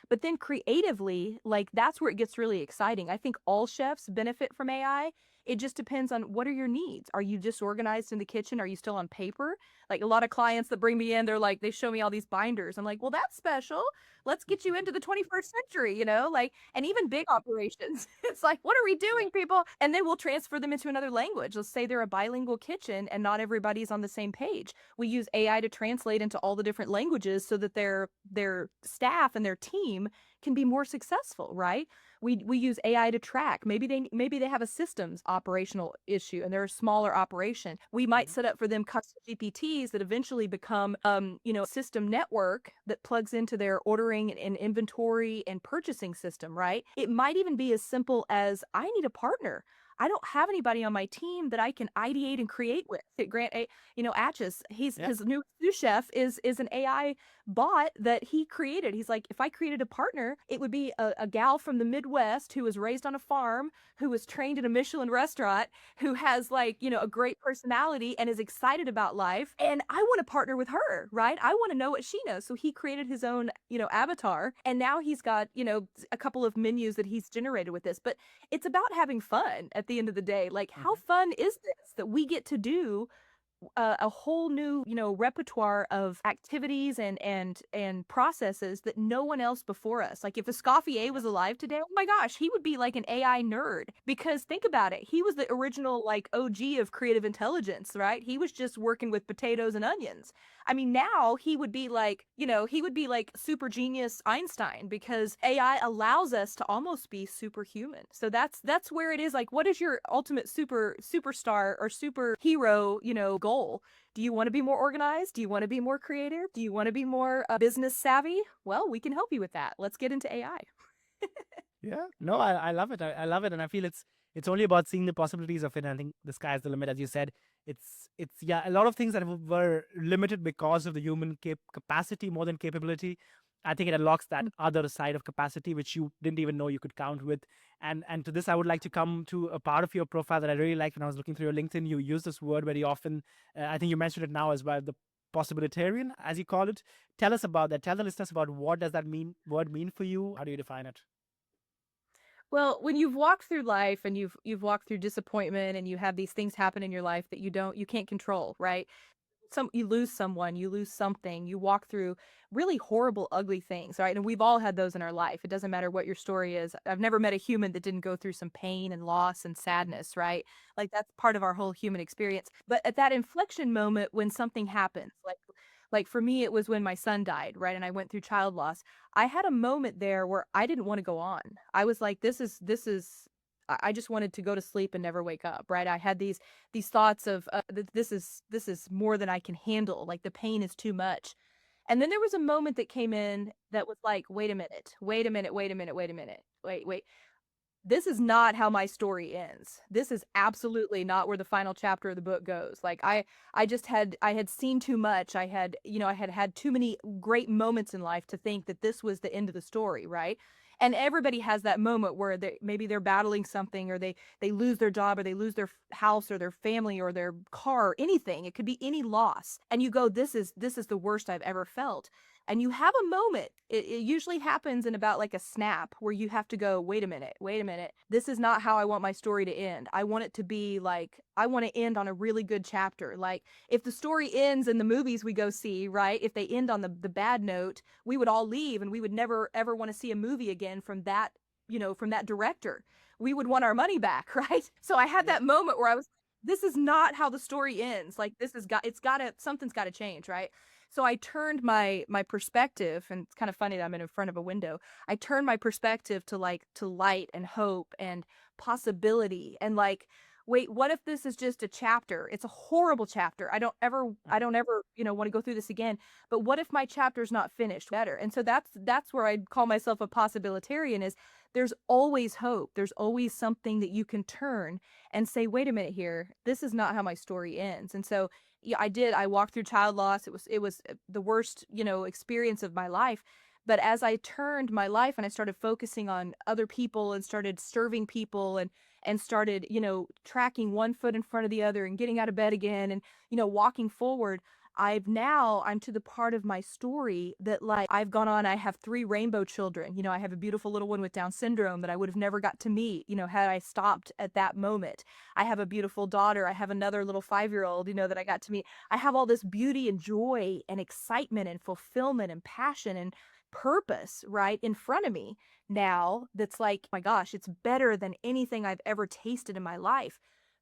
But then creatively, like that's where it gets really exciting. I think all chefs benefit from AI. It just depends on what are your needs. Are you disorganized in the kitchen? Are you still on paper? Like a lot of clients that bring me in, they're like, they show me all these binders. I'm like, well, that's special. Let's get you into the 21st century, like, and even big operations. It's like, what are we Yeah. doing, people? And then we'll transfer them into another language. Let's say they're a bilingual kitchen and not everybody's on the same page. We use AI to translate into all the different languages so that their staff and their team can be more successful, right? We use AI to track. Maybe they have a systems operational issue and they're a smaller operation. We might Mhm. set up for them custom GPTs that eventually become system network that plugs into their ordering and inventory and purchasing system, right? It might even be as simple as I need a partner. I don't have anybody on my team that I can ideate and create with. Grant, Atchis, he's Yeah. his new sous chef is an AI bot that he created. He's like, if I created a partner, it would be a gal from the Midwest who was raised on a farm, who was trained in a Michelin restaurant, who has like, a great personality and is excited about life. And I want to partner with her, right? I want to know what she knows. So he created his own, avatar. And now he's got, a couple of menus that he's generated with this. But it's about having fun at the end of the day. Like, how Mhm. fun is this that we get to do a whole new, repertoire of activities and processes that no one else before us. Like if Escoffier Yeah. was alive today, oh my gosh, he would be like an AI nerd because think about it. He was the original like OG of creative intelligence, right? He was just working with potatoes and onions. I mean, now he would be like, he would be like super genius Einstein because AI allows us to almost be superhuman. So that's where it is like, what is your ultimate superstar or superhero, goal? Do you want to be more organized? Do you want to be more creative? Do you want to be more business savvy? Well, we can help you with that. Let's get into AI. Yeah. No, I love it. I love it. And I feel it's only about seeing the possibilities of it. And I think the sky's the limit, as you said. It's yeah, a lot of things that were limited because of the human capacity more than capability. I think it unlocks that other side of capacity which you didn't even know you could count with. And to this, I would like to come to a part of your profile that I really liked when I was looking through your LinkedIn. You use this word very often. I think you mentioned it now as well, the possibilitarian, as you call it. Tell us about that. Tell the listeners about what does that word mean for you? How do you define it? Well, when you've walked through life and you've walked through disappointment and you have these things happen in your life that you can't control, right? You lose someone, you lose something, you walk through really horrible, ugly things, right? And we've all had those in our life. It doesn't matter what your story is. I've never met a human that didn't go through some pain and loss and sadness, right? Like that's part of our whole human experience. But at that inflection moment when something happens, like for me, it was when my son died, right? And I went through child loss. I had a moment there where I didn't want to go on. I was like, this is I just wanted to go to sleep and never wake up, right? I had these thoughts of this is more than I can handle. Like the pain is too much. And then there was a moment that came in that was like, wait a minute, wait a minute, wait a minute, wait a minute, wait. This is not how my story ends. This is absolutely not where the final chapter of the book goes. Like I had seen too much. I had too many great moments in life to think that this was the end of the story, right? And everybody has that moment where maybe they're battling something or they lose their job or they lose their house or their family or their car, or anything. It could be any loss. And you go, this is the worst I've ever felt. And you have a moment. It usually happens in about like a snap where you have to go, wait a minute, wait a minute. This is not how I want my story to end. I want it to be like, I want to end on a really good chapter. Like if the story ends in the movies we go see, right? If they end on the bad note, we would all leave and we would never ever want to see a movie again from that director. We would want our money back, right? So I had Yeah. that moment where I was, this is not how the story ends. Like this has got, it's got to, something's got to change, right? So I turned my perspective, and it's kind of funny that I'm in front of a window. I turned my perspective to like to light and hope and possibility and like, wait, what if this is just a chapter? It's a horrible chapter. I don't ever, want to go through this again. But what if my chapter's not finished? Better. And so that's where I'd call myself a possibilitarian is there's always hope. There's always something that you can turn and say, wait a minute here, this is not how my story ends. And so yeah, I did. I walked through child loss. It was the worst, experience of my life. But as I turned my life and I started focusing on other people and started serving people and started, tracking one foot in front of the other and getting out of bed again and, walking forward, I'm to the part of my story that like I've gone on, I have three rainbow children. I have a beautiful little one with Down syndrome that I would have never got to meet, had I stopped at that moment. I have a beautiful daughter. I have another little 5-year-old, that I got to meet. I have all this beauty and joy and excitement and fulfillment and passion and purpose right in front of me now that's like, my gosh, it's better than anything I've ever tasted in my life.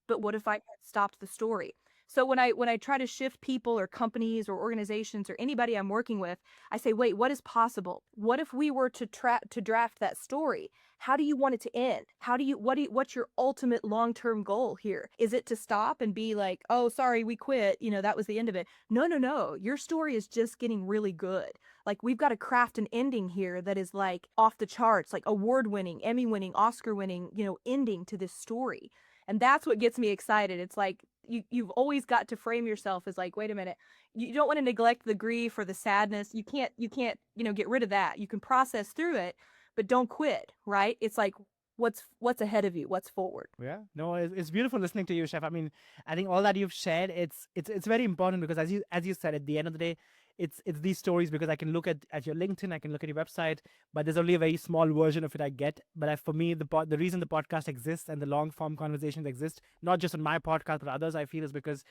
But what if I had stopped the story? So when I try to shift people or companies or organizations or anybody I'm working with, I say, wait, what is possible? What if we were to draft that story? How do you want it to end? What's your ultimate long-term goal here? Is it to stop and be like, oh, sorry, we quit, that was the end of it? No, no, no. Your story is just getting really good. Like we've got to craft an ending here that is like off the charts, like award winning, Emmy winning, Oscar winning, ending to this story. And that's what gets me excited. It's like you've always got to frame yourself as like, wait a minute, you don't want to neglect the grief or the sadness. You can't, get rid of that. You can process through it, but don't quit, right? It's like what's ahead of you, what's forward. Yeah, no, it's beautiful listening to you, Chef. I mean, I think all that you've shared, it's very important because as you said, at the end of the day, it's these stories because I can look at your LinkedIn, I can look at your website, but there's only a very small version of it I get. But for me, the reason the podcast exists and the long form conversations exist, not just on my podcast but others, I feel is because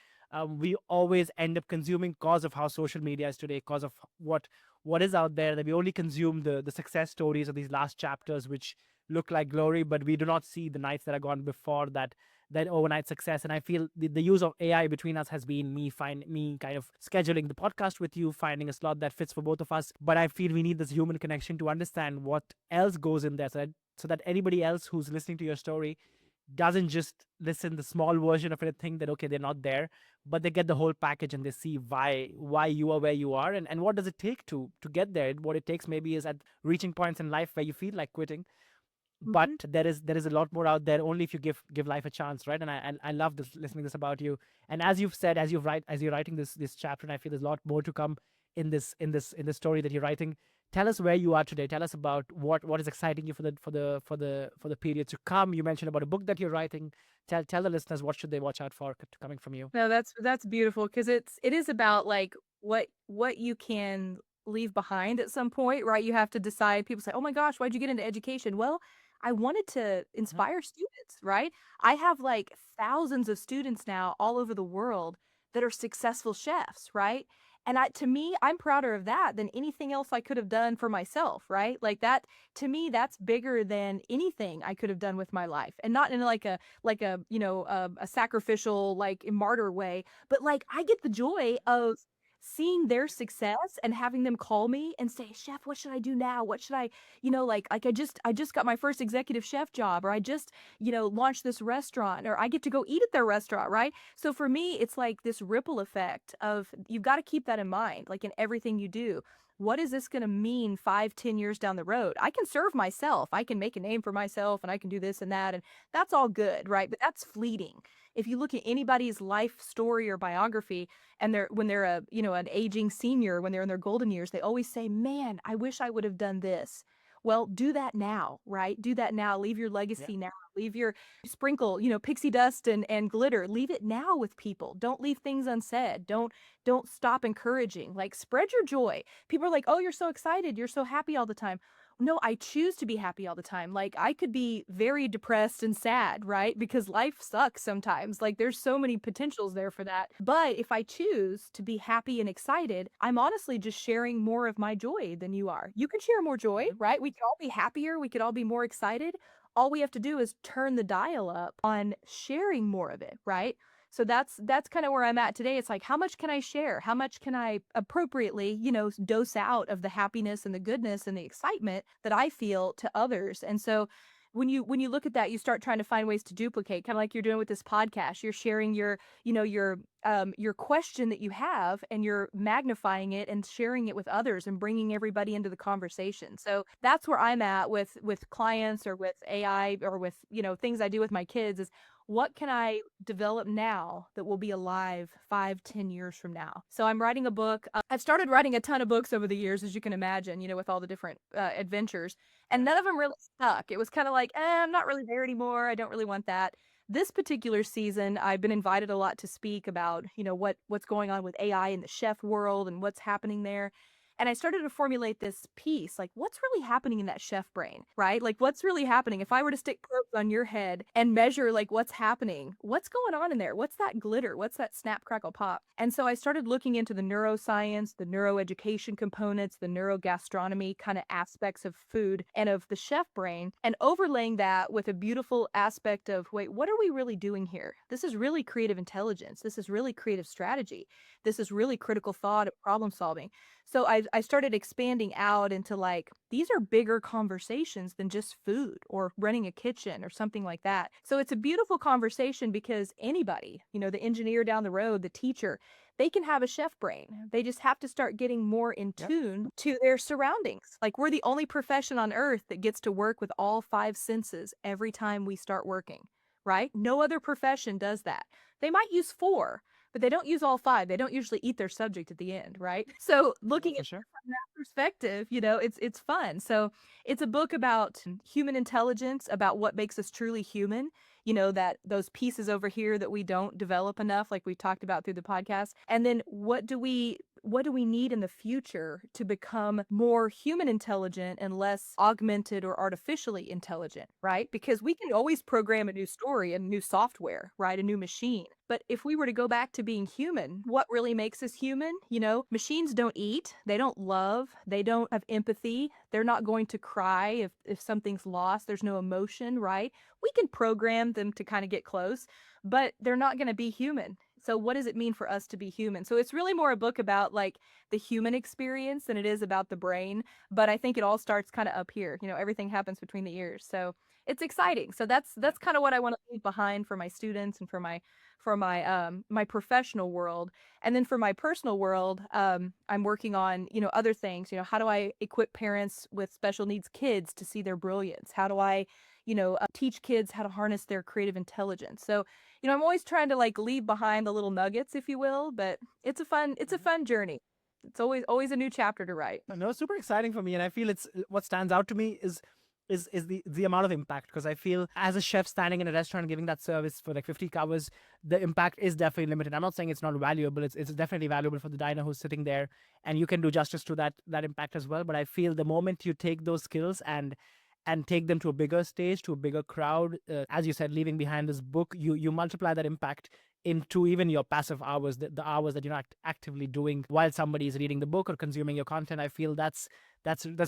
we always end up consuming cause of how social media is today, cause of what is out there, that we only consume the success stories of these last chapters, which look like glory, but we do not see the nights that are gone before that overnight success. And I feel the use of AI between us has been me kind of scheduling the podcast with you, finding a slot that fits for both of us. But I feel we need this human connection to understand what else goes in there, so that anybody else who's listening to your story doesn't just listen the small version of it and think that okay, they're not there, but they get the whole package and they see why you are where you are, and what does it take to get there. What it takes maybe is at reaching points in life where you feel like quitting, but Hmm. there is a lot more out there only if you give life a chance, right? And I love this, listening this about you. And as you've said, as you're writing this chapter, and I feel there's a lot more to come in this story that you're writing. Tell us where you are today. Tell us about what is exciting you for the period to come. You mentioned about a book that you're writing. Tell the listeners what should they watch out for coming from you. No, that's beautiful because it is about like what you can leave behind at some point, right? You have to decide. People say, "Oh my gosh, why'd you get into education?" Well, I wanted to Mhm. inspire students, right? I have like thousands of students now all over the world that are successful chefs, right? And to me, I'm prouder of that than anything else I could have done for myself, right? Like that to me, that's bigger than anything I could have done with my life, and not in like a a sacrificial like martyr way, but like I get the joy of seeing their success and having them call me and say, chef, what should I do now? What should I, like I just got my first executive chef job, or I just launched this restaurant, or I get to go eat at their restaurant, right? So for me it's like this ripple effect of, you've got to keep that in mind, like in everything you do. What is this going to mean 5, 10 years down the road? I can serve myself. I can make a name for myself and I can do this and that. And that's all good, right? But that's fleeting. If you look at anybody's life story or biography, and when they're an aging senior, when they're in their golden years, they always say, man, I wish I would have done this. Well, do that now, right? Do that now. Leave your Yeah. legacy now. Leave your sprinkle, pixie dust and glitter. Leave it now with people. Don't leave things unsaid. Don't stop encouraging. Like spread your joy. People are like, "Oh, you're so excited. You're so happy all the time." No, I choose to be happy all the time. Like I could be very depressed and sad, right? Because life sucks sometimes. Like there's so many potentials there for that. But if I choose to be happy and excited, I'm honestly just sharing more of my joy than you are. You can share more joy, Mhm. right? We could all be happier. We could all be more excited. All we have to do is turn the dial up on sharing more of it, right? So that's kind of where I'm at today. It's like, how much can I share? How much can I appropriately, dose out of the happiness and the goodness and the excitement that I feel to others? And so when you look at that, you start trying to find ways to duplicate, kind of like you're doing with this podcast. You're sharing your question that you have, and you're magnifying it and sharing it with others and bringing everybody into the conversation. So that's where I'm at with clients or with AI or with, things I do with my kids is what can I develop now that will be alive 5, 10 years from now? So I'm writing a book. I've started writing a ton of books over the years, as you can imagine, with all the different adventures, and none of them really stuck. It was kind of like, I'm not really there anymore. I don't really want that. This particular season, I've been invited a lot to speak about, what's going on with AI in the chef world and what's happening there. And I started to formulate this piece, like what's really happening in that chef brain, right? Like what's really happening? If I were to stick probes on your head and measure like what's happening, what's going on in there? What's that glitter? What's that snap, crackle, pop? And so I started looking into the neuroscience, the neuroeducation components, the neurogastronomy kind of aspects of food and of the chef brain, and overlaying that with a beautiful aspect of, wait, what are we really doing here? This is really creative intelligence. This is really creative strategy. This is really critical thought and problem solving. So I started expanding out into like, these are bigger conversations than just food or running a kitchen or something like that. So it's a beautiful conversation because anybody, the engineer down the road, the teacher, they can have a chef brain. They just have to start getting more in Yep. tune to their surroundings. Like we're the only profession on earth that gets to work with all five senses every time we start working, right? No other profession does that. They might use four, but they don't use all five. They don't usually eat their subject at the end, right? So Yeah, looking at for it sure. from that perspective, it's fun. So it's a book about human intelligence, about what makes us truly human. That those pieces over here that we don't develop enough, like we talked about through the podcast. And then what do we need in the future to become more human intelligent and less augmented or artificially intelligent, right? Because we can always program a new story and new software, right? A new machine. But if we were to go back to being human, what really makes us human? Machines don't eat, they don't love, they don't have empathy, they're not going to cry if something's lost, there's no emotion, right? We can program them to kind of get close, but they're not going to be human. So what does it mean for us to be human? So it's really more a book about like the human experience than it is about the brain, but I think it all starts kind of up here. Everything happens between the ears. So it's exciting. So that's kind of what I want to leave behind for my students and for my professional world. And then for my personal world, I'm working on, other things. How do I equip parents with special needs kids to see their brilliance? How do I teach kids how to harness their creative intelligence? So, I'm always trying to like leave behind the little nuggets, if you will, but it's a fun journey. It's always a new chapter to write. No, super exciting for me, and I feel it's what stands out to me is the amount of impact, because I feel as a chef standing in a restaurant giving that service for like 50 covers, the impact is definitely limited. I'm not saying it's not valuable. It's definitely valuable for the diner who's sitting there, and you can do justice to that impact as well. But I feel the moment you take those skills and take them to a bigger stage, to a bigger crowd, as you said, leaving behind this book, you multiply that impact into even your passive hours, the hours that you're not actively doing while somebody is reading the book or consuming your content. I feel that's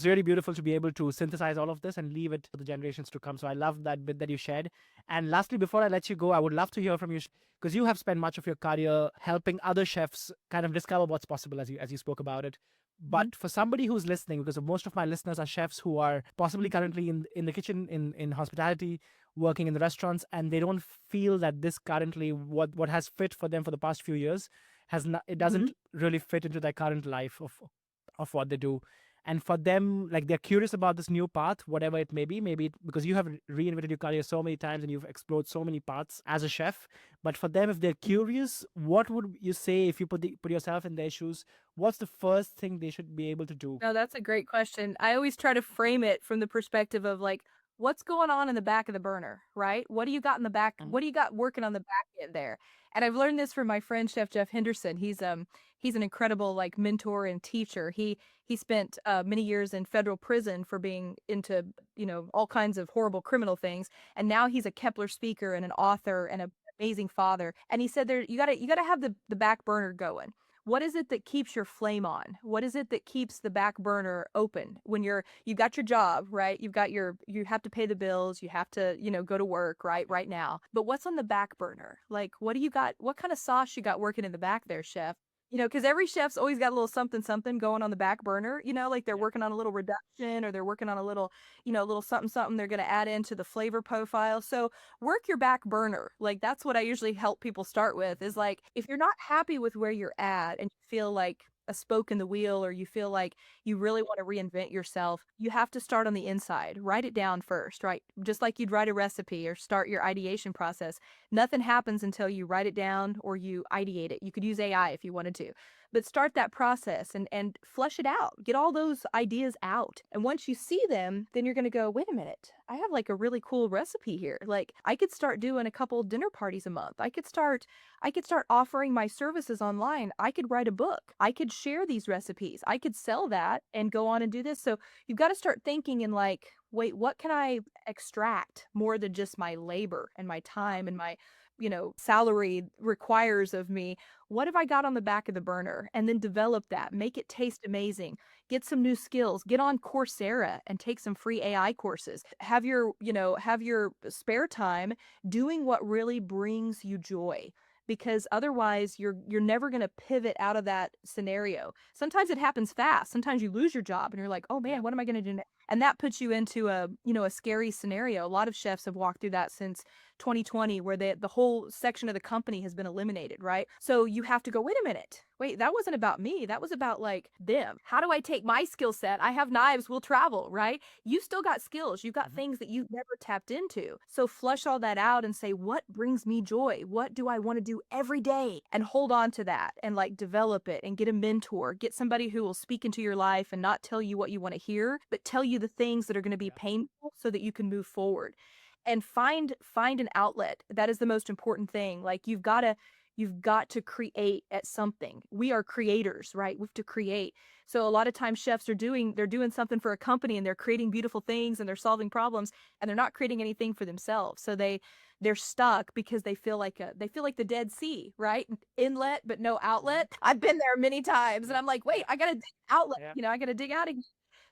really beautiful to be able to synthesize all of this and leave it for the generations to come. So I love that bit that you shared. And lastly, before I let you go, I would love to hear from you, because you have spent much of your career helping other chefs kind of discover what's possible, as you spoke about it. Mhm. But for somebody who's listening, because most of my listeners are chefs who are possibly currently in the kitchen, in hospitality, working in the restaurants, and they don't feel that this currently what has fit for them for the past few years has not, it Mhm. doesn't really fit into their current life of what they do. And for them, like, they're curious about this new path, whatever it may be. Maybe because you have reinvented your career so many times and you've explored so many paths as a chef. But for them, if they're curious, what would you say, if you put yourself in their shoes? What's the first thing they should be able to do? No, that's a great question. I always try to frame it from the perspective of like, what's going on in the back of the burner, right? What do you got in the back? Mhm. What do you got working on the back end there? And I've learned this from my friend Chef Jeff Henderson. He's an incredible like mentor and teacher. He spent many years in federal prison for being into all kinds of horrible criminal things, and now he's a Kepler speaker and an author and an amazing father. And he said there you gotta have the back burner going. What is it that keeps your flame on? What is it that keeps the back burner open when you've got your job, right? You have to pay the bills, you have to, go to work, right now. But what's on the back burner? Like, what do you got? What kind of sauce you got working in the back there, chef? Because every chef's always got a little something something going on the back burner, like they're working on a little reduction, or they're working on a little something something they're going to add into the flavor profile. So work your back burner. Like, that's what I usually help people start with, is like, if you're not happy with where you're at and you feel like a spoke in the wheel, or you feel like you really want to reinvent yourself, you have to start on the inside. Write it down first, right? Just like you'd write a recipe or start your ideation process. Nothing happens until you write it down or you ideate it. You could use AI if you wanted to, but start that process and flesh it out. Get all those ideas out. And once you see them, then you're going to go, wait a minute, I have like a really cool recipe here. Like, I could start doing a couple dinner parties a month. I could start offering my services online. I could write a book. I could share these recipes. I could sell that and go on and do this. So you've got to start thinking in like, wait, what can I extract more than just my labor and my time and my, salary requires of me? What have I got on the back of the burner? And then develop that, make it taste amazing, get some new skills, get on Coursera and take some free AI courses. Have your spare time doing what really brings you joy, because otherwise you're never going to pivot out of that scenario. Sometimes it happens fast. Sometimes you lose your job and you're like, "Oh man, what am I going to do next?" And that puts you into a scary scenario. A lot of chefs have walked through that since 2020, where the whole section of the company has been eliminated, right? So you have to go, wait a minute. Wait, that wasn't about me. That was about like them. How do I take my skill set? I have knives, we'll travel, right? You still got skills. You've got things that you've never tapped into. So flush all that out and say, what brings me joy? What do I want to do every day? And hold on to that and like develop it and get a mentor, get somebody who will speak into your life and not tell you what you want to hear, but tell you the things that are going to be painful so that you can move forward. And find an outlet. That is the most important thing. Like, you've got to create at something. We are creators, right? We have to create. So a lot of times chefs they're doing something for a company and they're creating beautiful things and they're solving problems, and they're not creating anything for themselves. So they're stuck because they feel like the Dead Sea, right? Inlet but no outlet. I've been there many times and I'm like, wait, I got to dig outlet, I got to dig out again.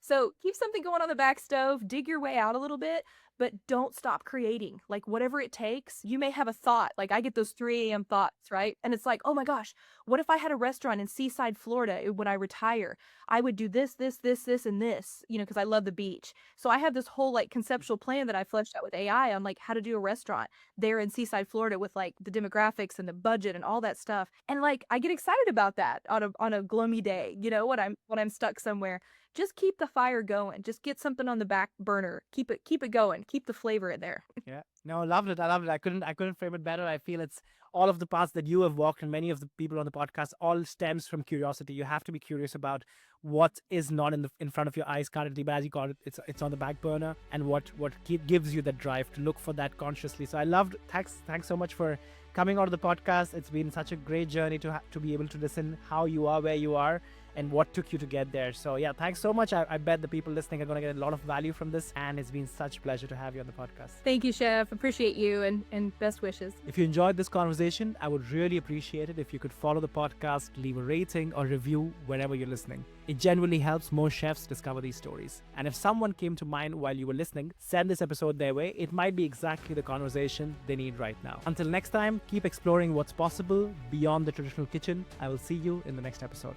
So keep something going on the back stove, dig your way out a little bit, but don't stop creating. Like, whatever it takes. You may have a thought. Like, I get those 3 a.m. thoughts, right? And it's like, oh my gosh, what if I had a restaurant in Seaside, Florida when I retire? I would do this, this, this, this, and this, because I love the beach. So I have this whole like conceptual plan that I fleshed out with AI on like how to do a restaurant there in Seaside, Florida, with like the demographics and the budget and all that stuff. And like, I get excited about that on a gloomy day, when I'm stuck somewhere. Just keep the fire going. Just get something on the back burner. Keep it going. Keep the flavor in there. Yeah. No, loved it. I loved it. I couldn't frame it better. I feel it's all of the paths that you have walked, and many of the people on the podcast, all stems from curiosity. You have to be curious about what is not in front of your eyes currently, but as you call it, it's on the back burner, and what gives you that drive to look for that consciously. So I loved. Thanks so much for coming out of the podcast. It's been such a great journey to be able to listen how you are where you are and what took you to get there. So yeah, thanks so much. I bet the people listening are going to get a lot of value from this, and it's been such a pleasure to have you on the podcast. Thank you, Chef. Appreciate you, and best wishes. If you enjoyed this conversation, I would really appreciate it if you could follow the podcast, leave a rating or review wherever you're listening. It genuinely helps more chefs discover these stories. And if someone came to mind while you were listening, send this episode their way. It might be exactly the conversation they need right now. Until next time, keep exploring what's possible beyond the traditional kitchen. I will see you in the next episode.